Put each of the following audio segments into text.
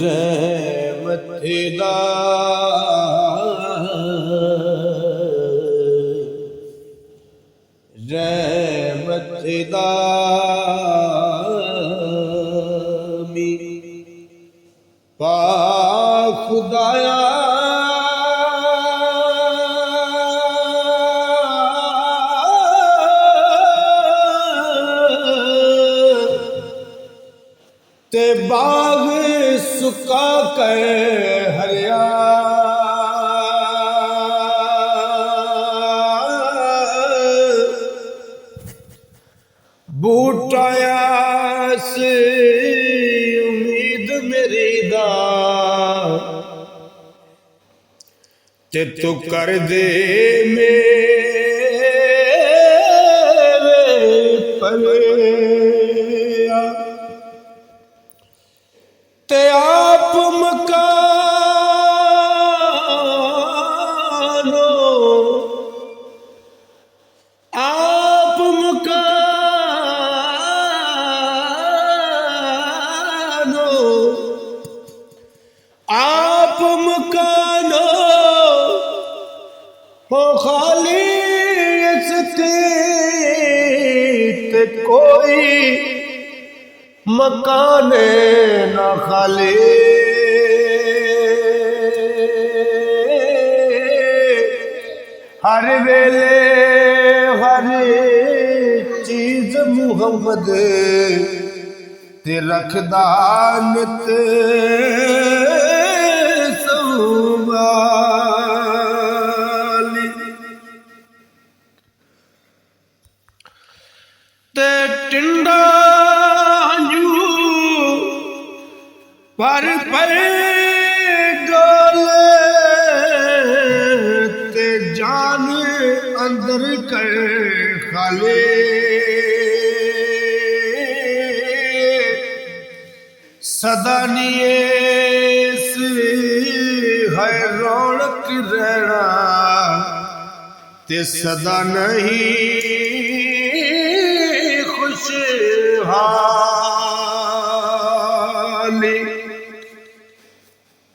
ਰਹਿਮਤ ਦਾ ਰਹਿਮਤ ਦਾ ਪਾ ਖੁਦਾਇਆ ਤੇ ਬਾਗ ਸੁਕਾ ਕੇ ਹਰਿਆ ਬੂਟਾਇਆ ਸੇ ਉਮੀਦ ਮੇਰੀ ਦਾ ਤੇ ਤੂੰ ਕਰ ਦੇ ਮੇਰੇ ਪਰਿਆ ਤੇ ਆਪ ਮਕਾਨੋ ਆਪ ਮਕਾਨੋ ਆਪ ਮਕਾਨੋ ਹੋ ਖਾਲੀ ਇਸ ਤੇ ਕੋਈ मकाने न खाली हर वेले हर चीज मुहम्मद ते रखदा नित संभाली ते टिंडा पर डोले ते जान अंदर कर खाले सदा नियेस है रौनक रहना ते सदा नहीं खुशहाली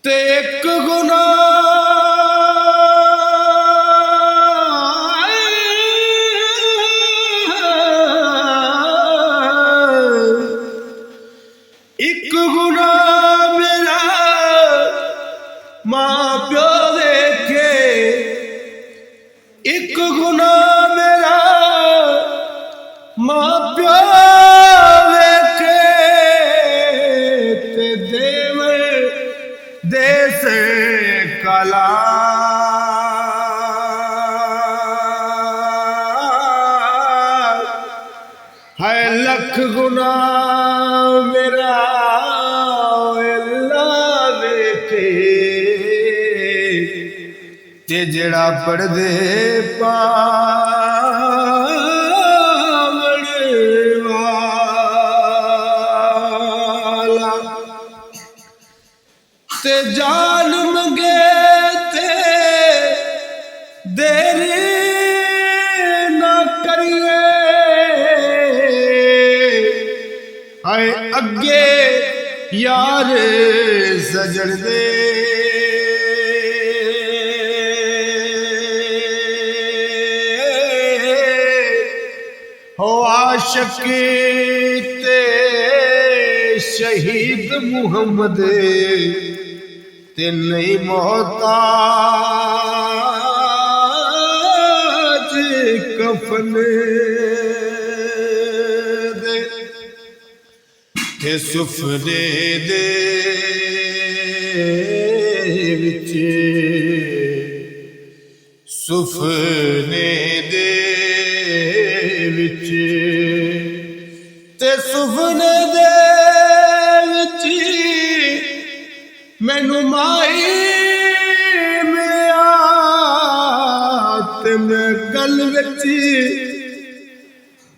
ते एक गुनाह एक गुनाह मेरा मां प्यो देखे एक गुनाह मेरा मां प्यो देश कला है लख गुना मेरा वेखे ते जड़ा पढ़ दे पावण वाला ते जान मंगे ते देरी न करिए आए अगे यार सजन दे हो आशिक ते शहीद मुहम्मद ते नहीं मोहताज कफन दे ते सुफरे दे विच सुफने दे विच ते सुफने दे विच मैनू माई मिलिया ते मैं गल विच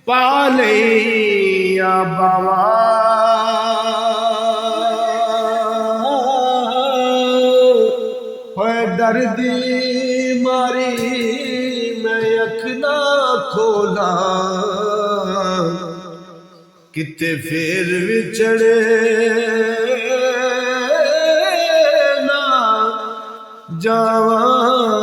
पा लिया बावा होए डरदी मारी मैं अख ना खोला किते फिर विछड़े ਜਾਵਾਂ